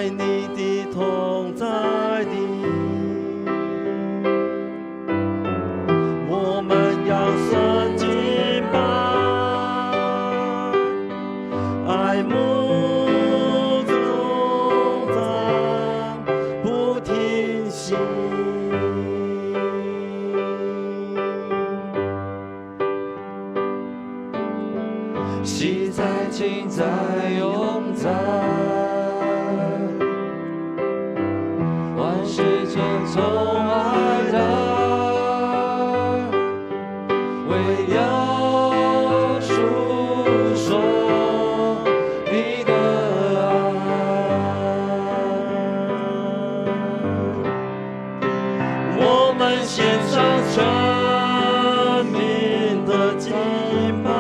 在你的同在里，我们扬声敬拜，爱慕颂赞不停息。喜在今在永在，万事皆从爱来，为要述说你的爱。我们献上生命的敬拜，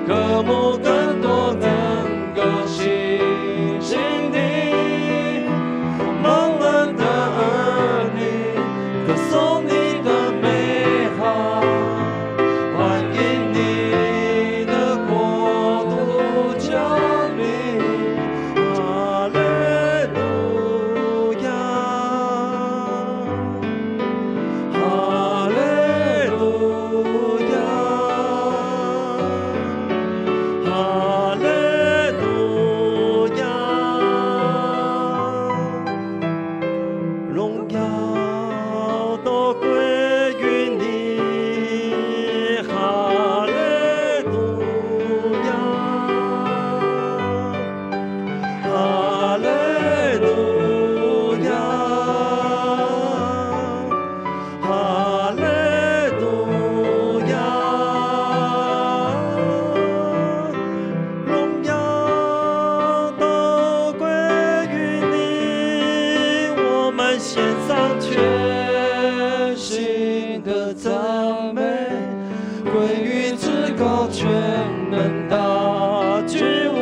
渴慕更多能够亲近你，蒙恩的儿女，歌颂你的美好，欢迎你的国度降临。哈利路亚，哈利路亚。哈利路亚，荣耀都归于你。哈利路亚，哈利路亚，哈利路亚。献上全心的赞美，归于至高全能大君王。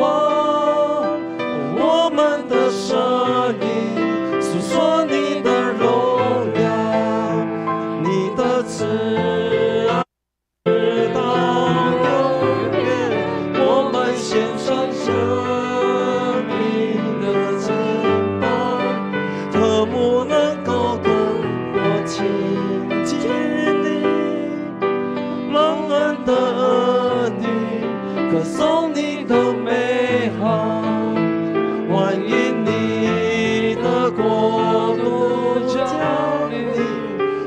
我们的声音诉说你的荣耀，你的慈爱直到永远。我们献上生命的敬拜，渴慕能够更多亲近你，蒙恩的儿女，歌颂你的美好，欢迎你的国度降临。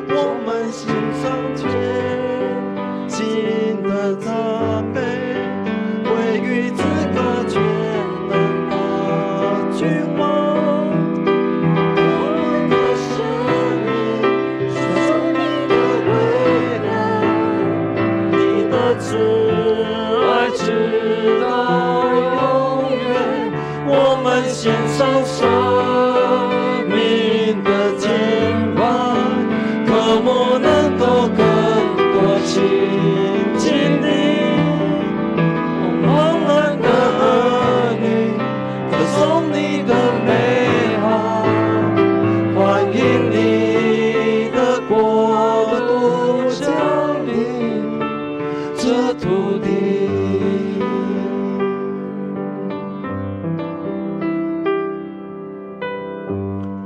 我们献上全心的赞美，归于至高全能大君王。慈爱直到永远，我们献上生命的敬拜，渴慕能够更多亲近你，蒙恩的儿女，歌颂你的美好，欢迎你的国度降临这土地。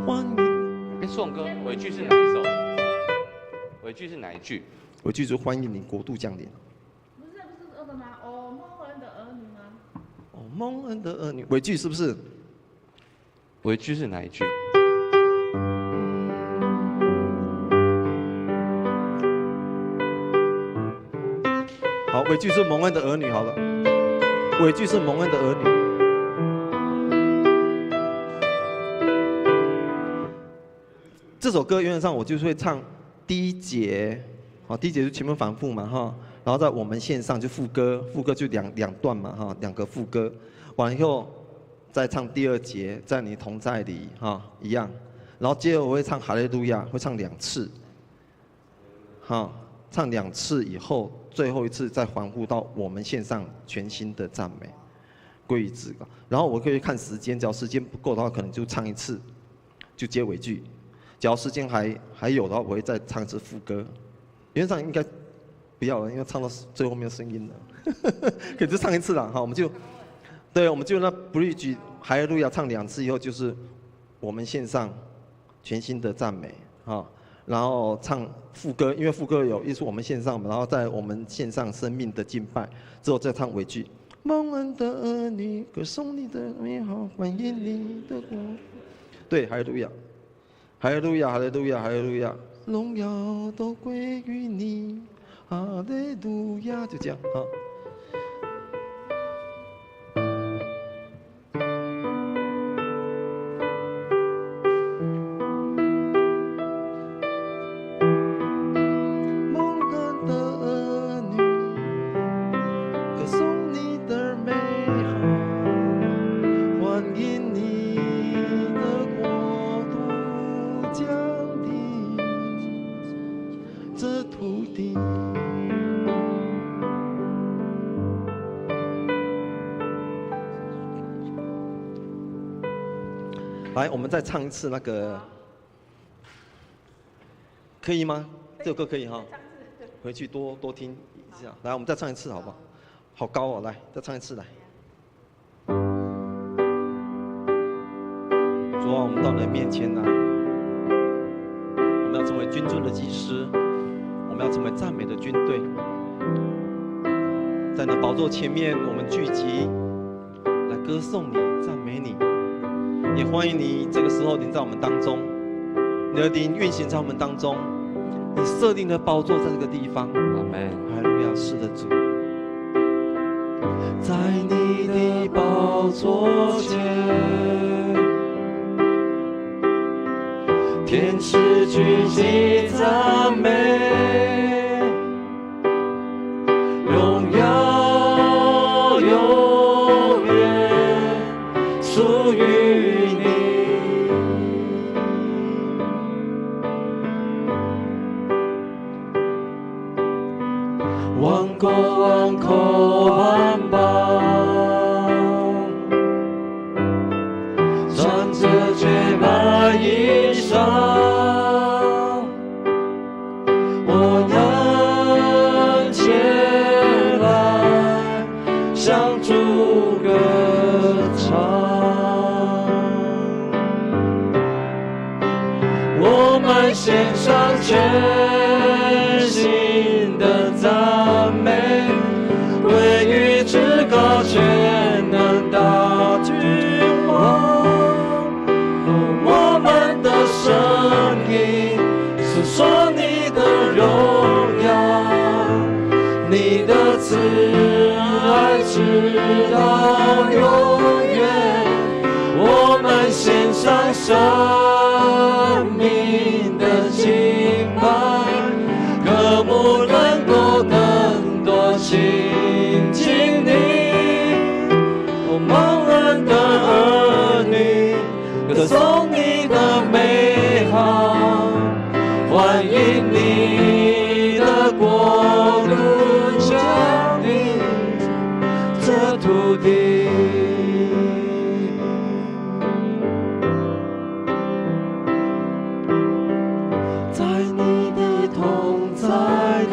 欢迎。颂歌尾句是哪一首？尾句是哪一句？尾句是欢迎你国度降临。不是二的吗？哦，蒙恩的儿女吗？哦，蒙恩的儿女。尾句是不是？尾句是哪一句？好，尾句是蒙恩的儿女。好了，尾句是蒙恩的儿女。这首歌原则上我就会唱第一节，好，第一节就前面反复嘛哈，然后在我们线上就副歌，副歌就两段嘛哈，两个副歌，完以后再唱第二节，在你同在里哈一样，然后接着我会唱哈利路亚，会唱2次，哈，唱2次以后，最后一次再环顾到我们献上全新的赞美，归于至高。然后我可以看时间，只要时间不够的话，可能就唱1次，就接尾句。只要时间还有的话，我会再唱1次副歌。原则上应该不要了，因为唱到最后没有声音了，可以就唱1次了哈。我们就那 bridge 哈利路亚唱2次以后，就是我们献上全新的赞美啊。然后唱副歌，因为副歌有一是我们献上，然后在我们献上生命的敬拜，之后再唱尾句。蒙恩的儿女，歌颂你的美好，欢迎你的国。对，哈利路亚，哈利路亚，哈利路亚，哈利路亚，荣耀都归于你，哈利路亚，就这样啊。来，我们再唱1次那个，可以吗？这首歌可以哈，回去多听一下。来，我们再唱1次好不好？好高哦，来，再唱1次来。主啊，我们到你的面前来，我们要成为君尊的祭司，我们要成为赞美的军队，在你的宝座前面，我们聚集来歌颂你、赞美你。也欢迎你这个时候临在我们当中，你的灵运行在我们当中，你设定的宝座在这个地方。阿门。哈利路亚，是的主，在你的宝座前，天使聚集赞美，荣耀永远属于。万国万口万邦，穿着洁白衣裳，我要前来向主歌唱。我们献上全新的赞美，归于至高全能大君王。我们的声音诉说你的荣耀，你的慈爱直到永远。我们献上生命的敬拜，渴慕能够更多亲近你。蒙恩的儿女，歌颂你的美好，欢迎你的国度降临这土地。在你的同在里，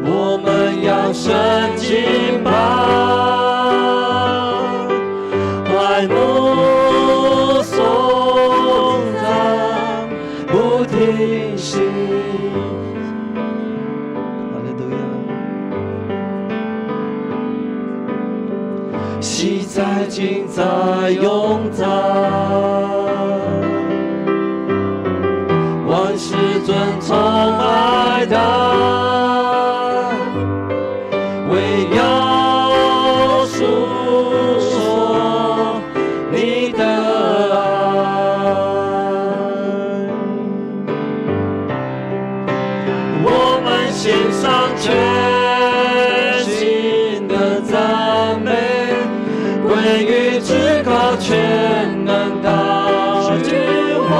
我们要深敬拜，爱慕颂赞不停息。哈利路亚，昔在今在永在，万事尊崇爱戴，为要述说你的爱。我们献上全新的赞美，归于至高全能大君王。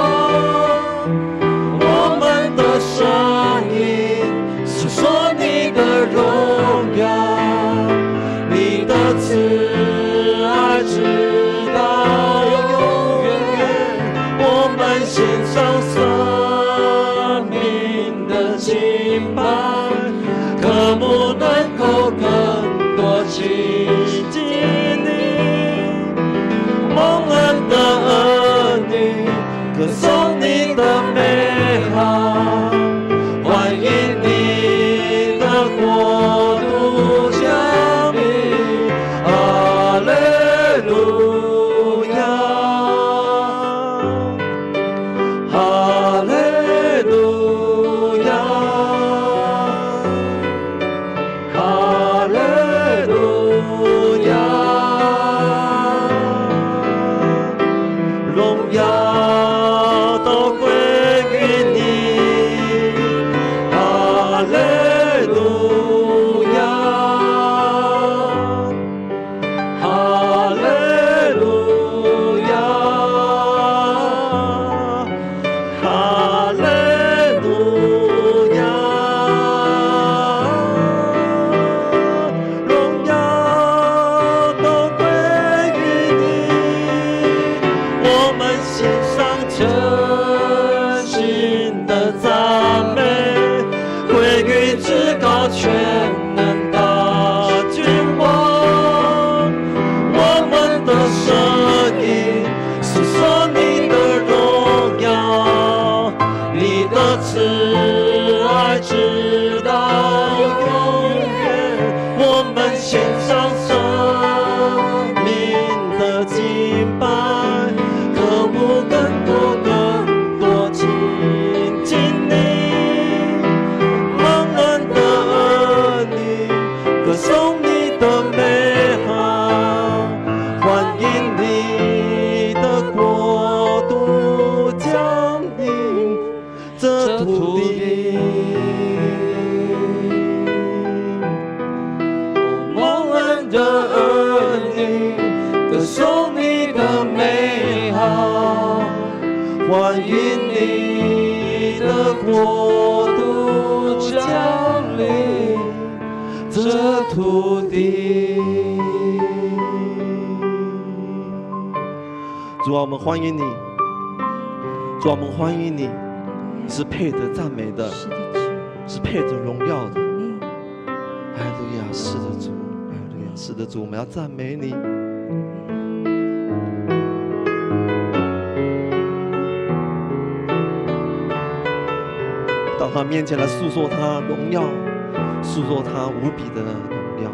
迎你的国度降临这土地。蒙恩的儿女得受你的美好，欢迎你的国度降临这土地。主啊，我们欢迎你，主啊，我们欢迎你，你是配得赞美的，是配得荣耀的。哈利路亚，是的主，哈利路亚，是的主，我们要赞美你。到他面前来诉说他荣耀，诉说他无比的荣耀。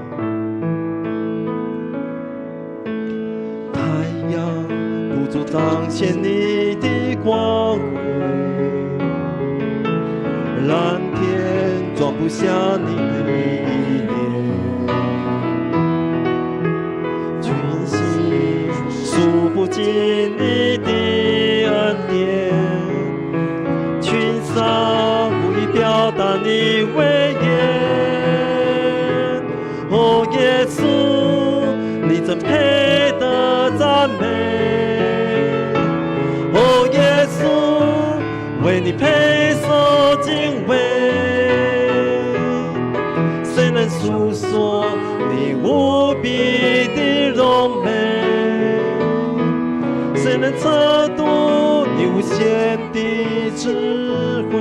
太阳不足彰显你的光辉，蓝天装不下你的意念，群星数不尽你的恩典，群山无以表达你威严。哦，耶稣，你真配得赞美。哦，耶稣，为你配受敬畏。谁能诉说你无比的荣美？谁能测度你无限的智慧？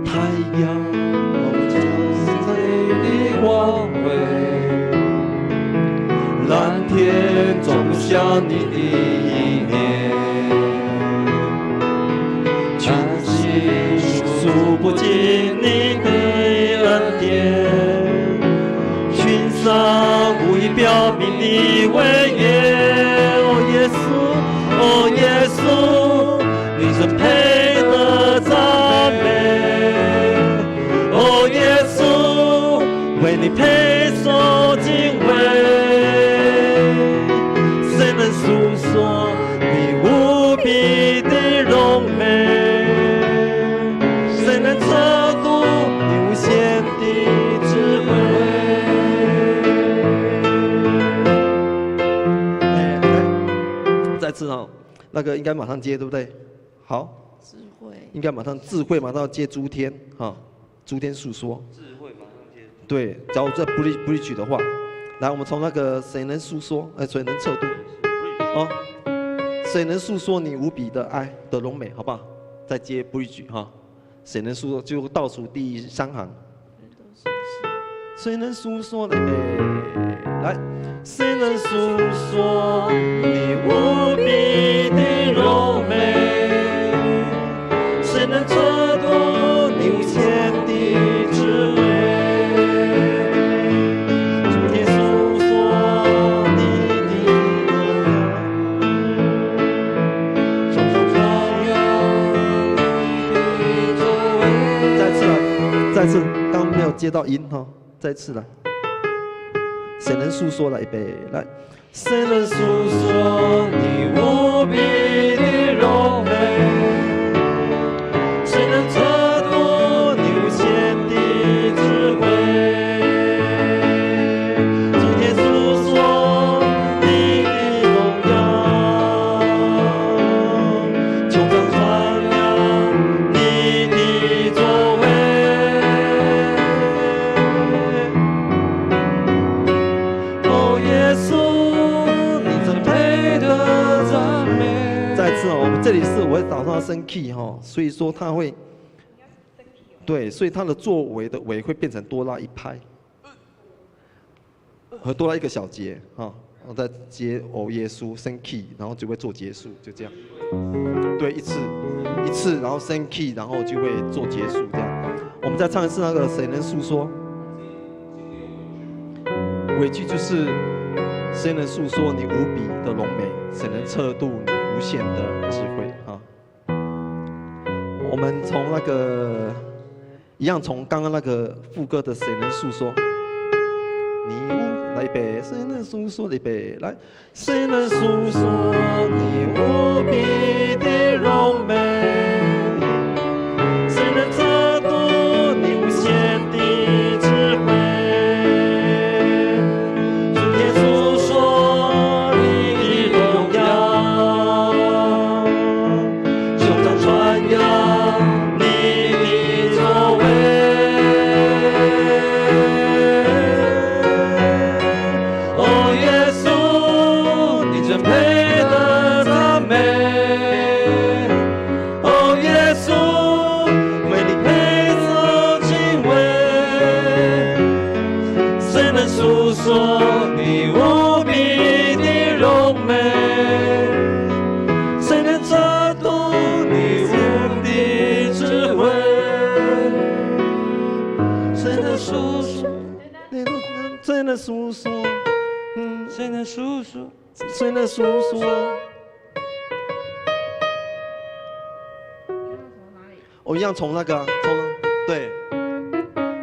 太阳照你的光辉，蓝天装不下你的意念，群星数不尽你的恩典，群山无以表明你威严。哦，耶稣，哦，耶稣，你是配得赞美。哦，耶稣，为你配受敬畏。谁能诉说你无比的荣美？谁能测度你无限的智慧？再次哦，那个应该马上接，对不对？好，智慧应该马上智慧，马上要接诸天哈，诸天述说。智慧马上接。对，假如这不利举的话，来，我们从那个谁能诉说，谁能测度，哦，谁能诉说你无比的爱的荣美，好不好？再接不利举哈，谁能诉说就倒数第3行。谁能诉说的来，谁能诉说你无比的荣美？谁能测度你无限的智慧？诸天诉说你的荣耀，众生传扬你的作为。再次来，再次，刚没有接到音哈。再次来，谁能诉说来？预备来，谁能诉说你无比的荣美？谁能测度你无限的智慧？诸天诉说你的荣耀，穹苍传扬你的作为。我们这里是我会导上升 key 哈，所以说它会，对，所以它的作为的尾会变成多拉一拍，和多拉一个小节哈，然后再接哦耶稣升 key，然后就会做结束，就这样，对，一次，然后升 key，然后就会做结束这样。我们再唱一次那个谁能诉说，尾句就是谁能诉说你无比的荣美，谁能测度你无限的智慧啊！我们从那个一样，从刚刚那个副歌的谁能诉说。你无来预备，谁能诉说？预备来，谁能诉说你无比的荣美？谁能测度你无限的智慧？昨天诉说你的荣耀，胸膛传扬你的作为。哦，耶稣，你真配得赞美。哦，耶稣，为你配受敬畏。谁能诉说你无比的荣美？谁能测度你无的智慧？谁能诉说？谁能诉说？谁能诉说？谁能诉说？我一样从那个，对，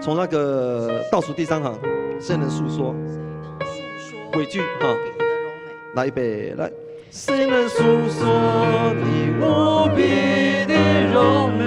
从那个倒数第3行，谁能诉说？尾句哈，来预备来，谁能诉说你无比的荣美？